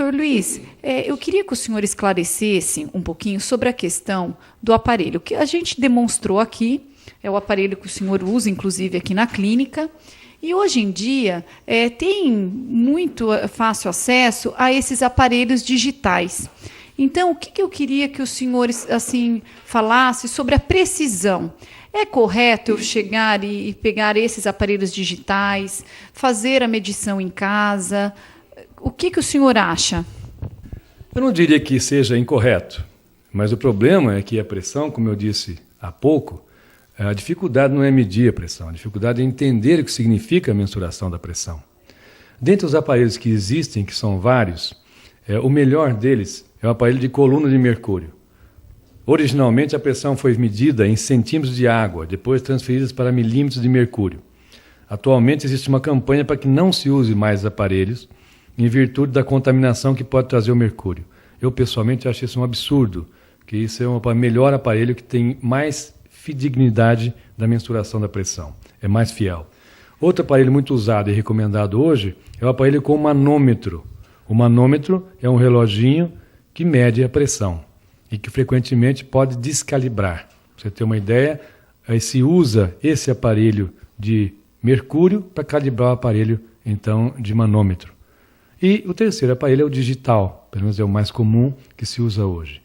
Doutor Luiz, eu queria que o senhor esclarecesse um pouquinho sobre a questão do aparelho. O que a gente demonstrou aqui é o aparelho que o senhor usa, inclusive, aqui na clínica. E hoje em dia tem muito fácil acesso a esses aparelhos digitais. Então, o que eu queria que o senhor assim, falasse sobre a precisão? É correto eu chegar e pegar esses aparelhos digitais, fazer a medição em casa? O que o senhor acha? Eu não diria que seja incorreto, mas o problema é que a pressão, como eu disse há pouco, a dificuldade não é medir a pressão, a dificuldade é entender o que significa a mensuração da pressão. Dentre os aparelhos que existem, que são vários, o melhor deles é o aparelho de coluna de mercúrio. Originalmente a pressão foi medida em centímetros de água, depois transferida para milímetros de mercúrio. Atualmente existe uma campanha para que não se use mais aparelhos, em virtude da contaminação que pode trazer o mercúrio. Eu pessoalmente acho isso um absurdo, que isso é um melhor aparelho que tem mais fidedignidade da mensuração da pressão, é mais fiel. Outro aparelho muito usado e recomendado hoje é o aparelho com manômetro. O manômetro é um reloginho que mede a pressão e que frequentemente pode descalibrar. Pra você ter uma ideia, aí se usa esse aparelho de mercúrio para calibrar o aparelho então de manômetro. E o terceiro aparelho é o digital, pelo menos é o mais comum que se usa hoje.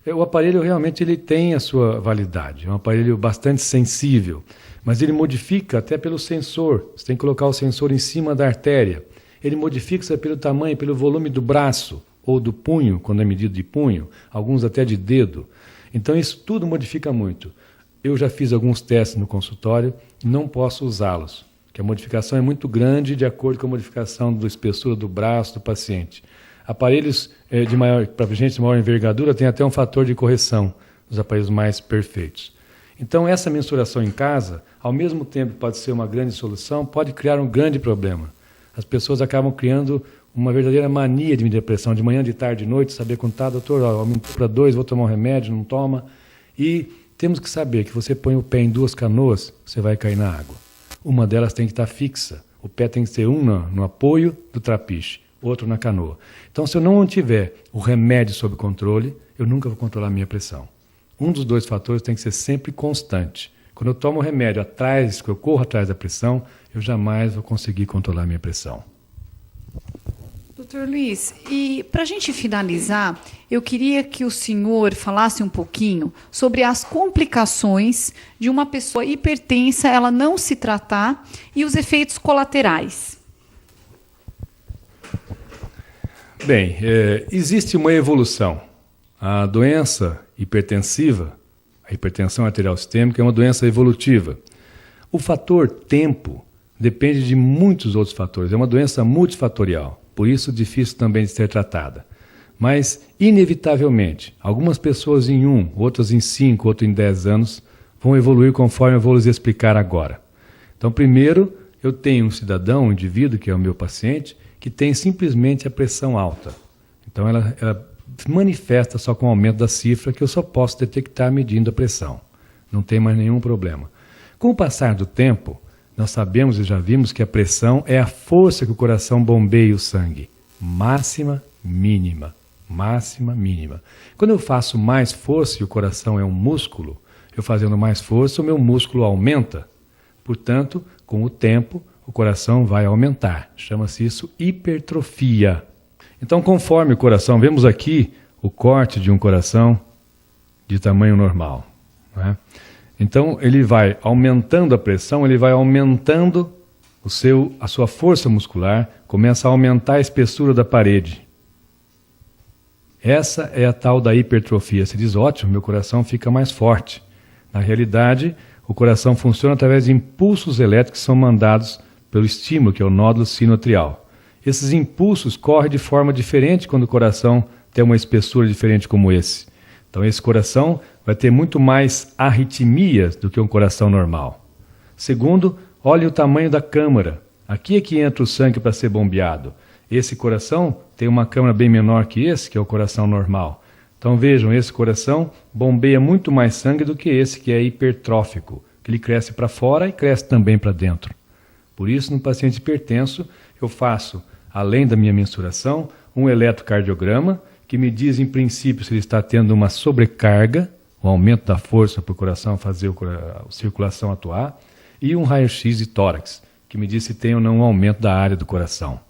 O aparelho realmente ele tem a sua validade, é um aparelho bastante sensível, mas ele modifica até pelo sensor. Você tem que colocar o sensor em cima da artéria. Ele modifica pelo tamanho, pelo volume do braço ou do punho, quando é medido de punho, alguns até de dedo. Então isso tudo modifica muito. Eu já fiz alguns testes no consultório e não posso usá-los, porque a modificação é muito grande de acordo com a modificação da espessura do braço do paciente. Aparelhos para gente de maior envergadura tem até um fator de correção, os aparelhos mais perfeitos. Então essa mensuração em casa, ao mesmo tempo que pode ser uma grande solução, pode criar um grande problema. As pessoas acabam criando uma verdadeira mania de medir a pressão, de manhã, de tarde, de noite, saber quanto está, doutor, aumentou para 2, vou tomar um remédio, não toma. E temos que saber que você põe o pé em 2 canoas, você vai cair na água. Uma delas tem que estar fixa, o pé tem que ser um no apoio do trapiche, outro na canoa. Então, se eu não tiver o remédio sob controle, eu nunca vou controlar a minha pressão. Um dos 2 fatores tem que ser sempre constante. Quando eu tomo o remédio atrás, que eu corro atrás da pressão, eu jamais vou conseguir controlar a minha pressão. Doutor Luiz, e para a gente finalizar, eu queria que o senhor falasse um pouquinho sobre as complicações de uma pessoa hipertensa, ela não se tratar, e os efeitos colaterais. Bem, existe uma evolução. A doença hipertensiva, a hipertensão arterial sistêmica, é uma doença evolutiva. O fator tempo depende de muitos outros fatores, é uma doença multifatorial, por isso difícil também de ser tratada. Mas, inevitavelmente, algumas pessoas em 1, outras em 5, outras em 10 anos, vão evoluir conforme eu vou lhes explicar agora. Então, primeiro, eu tenho um cidadão, um indivíduo, que é o meu paciente, que tem simplesmente a pressão alta. Então ela manifesta só com o aumento da cifra que eu só posso detectar medindo a pressão. Não tem mais nenhum problema. Com o passar do tempo, nós sabemos e já vimos que a pressão é a força que o coração bombeia o sangue. Máxima, mínima. Máxima, mínima. Quando eu faço mais força e o coração é um músculo, eu fazendo mais força, o meu músculo aumenta. Portanto, com o tempo, o coração vai aumentar. Chama-se isso hipertrofia. Então, conforme o coração, vemos aqui o corte de um coração de tamanho normal, né? Então, ele vai aumentando a pressão, ele vai aumentando a sua força muscular, começa a aumentar a espessura da parede. Essa é a tal da hipertrofia. Você diz, ótimo, meu coração fica mais forte. Na realidade, o coração funciona através de impulsos elétricos que são mandados pelo estímulo, que é o nódulo sinoatrial. Esses impulsos correm de forma diferente quando o coração tem uma espessura diferente como esse. Então esse coração vai ter muito mais arritmias do que um coração normal. Segundo, olhe o tamanho da câmara. Aqui é que entra o sangue para ser bombeado. Esse coração tem uma câmara bem menor que esse, que é o coração normal. Então vejam, esse coração bombeia muito mais sangue do que esse que é hipertrófico, que ele cresce para fora e cresce também para dentro. Por isso, no paciente hipertenso, eu faço, além da minha mensuração, um eletrocardiograma, que me diz, em princípio, se ele está tendo uma sobrecarga, o aumento da força para o coração fazer a circulação atuar, e um raio-x de tórax, que me diz se tem ou não um aumento da área do coração.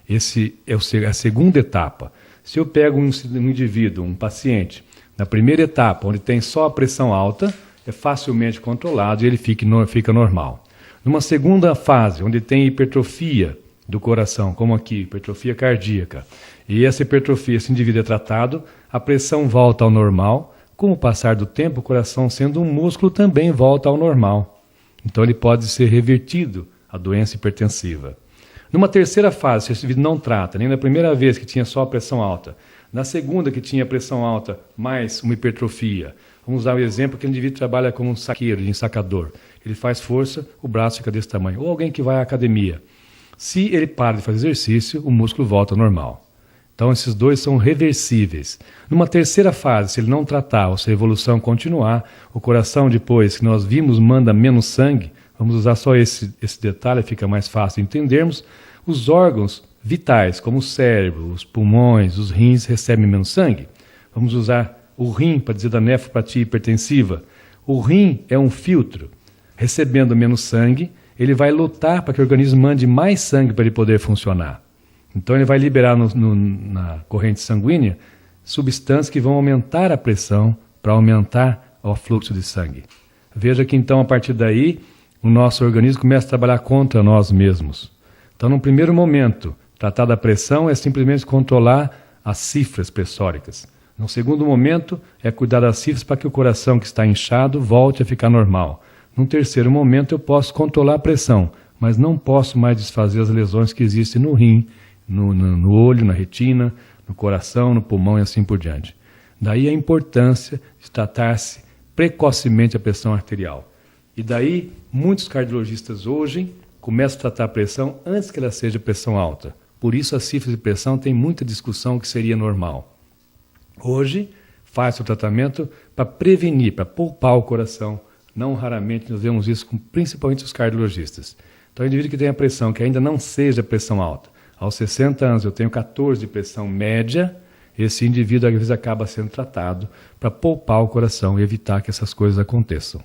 Esse é a segunda etapa. Se eu pego um indivíduo, um paciente, na primeira etapa, onde tem só a pressão alta, é facilmente controlado e ele fica normal. Numa segunda fase, onde tem hipertrofia do coração, como aqui, hipertrofia cardíaca, e essa hipertrofia, esse indivíduo é tratado, a pressão volta ao normal. Com o passar do tempo, o coração, sendo um músculo, também volta ao normal. Então ele pode ser revertido, a doença hipertensiva. Numa terceira fase, se esse indivíduo não trata, nem na primeira vez que tinha só a pressão alta, na segunda que tinha pressão alta mais uma hipertrofia, vamos usar o exemplo que o indivíduo trabalha como um saqueiro, ensacador. Ele faz força, o braço fica desse tamanho. Ou alguém que vai à academia. Se ele para de fazer exercício, o músculo volta ao normal. Então, esses dois são reversíveis. Numa terceira fase, se ele não tratar ou se a evolução continuar, o coração, depois que nós vimos, manda menos sangue. Vamos usar só esse detalhe, fica mais fácil entendermos. Os órgãos vitais, como o cérebro, os pulmões, os rins, recebem menos sangue. Vamos usar o rim para dizer da nefropatia hipertensiva. O rim é um filtro. Recebendo menos sangue, ele vai lutar para que o organismo mande mais sangue para ele poder funcionar. Então ele vai liberar na corrente sanguínea substâncias que vão aumentar a pressão para aumentar o fluxo de sangue. Veja que então a partir daí o nosso organismo começa a trabalhar contra nós mesmos. Então num primeiro momento, tratar da pressão é simplesmente controlar as cifras pressóricas. No segundo momento é cuidar das cifras para que o coração que está inchado volte a ficar normal. Num terceiro momento eu posso controlar a pressão, mas não posso mais desfazer as lesões que existem no rim, no olho, na retina, no coração, no pulmão e assim por diante. Daí a importância de tratar-se precocemente a pressão arterial. E daí muitos cardiologistas hoje começam a tratar a pressão antes que ela seja pressão alta. Por isso as cifras de pressão têm muita discussão que seria normal. Hoje faz o tratamento para prevenir, para poupar o coração. Não raramente nós vemos isso com principalmente os cardiologistas. Então o indivíduo que tem a pressão que ainda não seja pressão alta, aos 60 anos eu tenho 14 de pressão média, esse indivíduo às vezes acaba sendo tratado para poupar o coração e evitar que essas coisas aconteçam.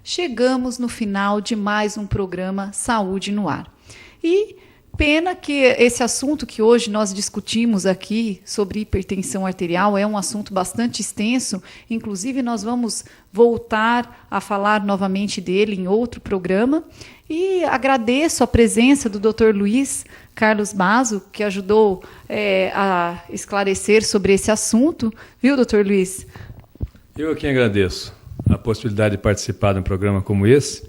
Chegamos no final de mais um programa Saúde no Ar. E pena que esse assunto que hoje nós discutimos aqui sobre hipertensão arterial é um assunto bastante extenso. Inclusive, nós vamos voltar a falar novamente dele em outro programa. E agradeço a presença do Dr. Luiz Carlos Mazo, que ajudou a esclarecer sobre esse assunto. Viu, Dr. Luiz? Eu aqui agradeço a possibilidade de participar de um programa como esse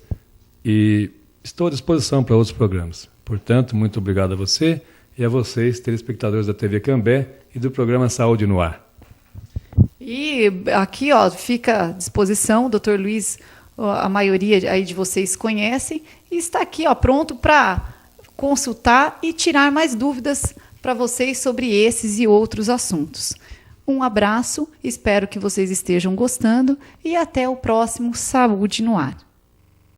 e estou à disposição para outros programas. Portanto, muito obrigado a você e a vocês, telespectadores da TV Cambé e do programa Saúde no Ar. E aqui fica à disposição, o Dr. Luiz, a maioria aí de vocês conhecem, e está aqui pronto para consultar e tirar mais dúvidas para vocês sobre esses e outros assuntos. Um abraço, espero que vocês estejam gostando e até o próximo Saúde no Ar.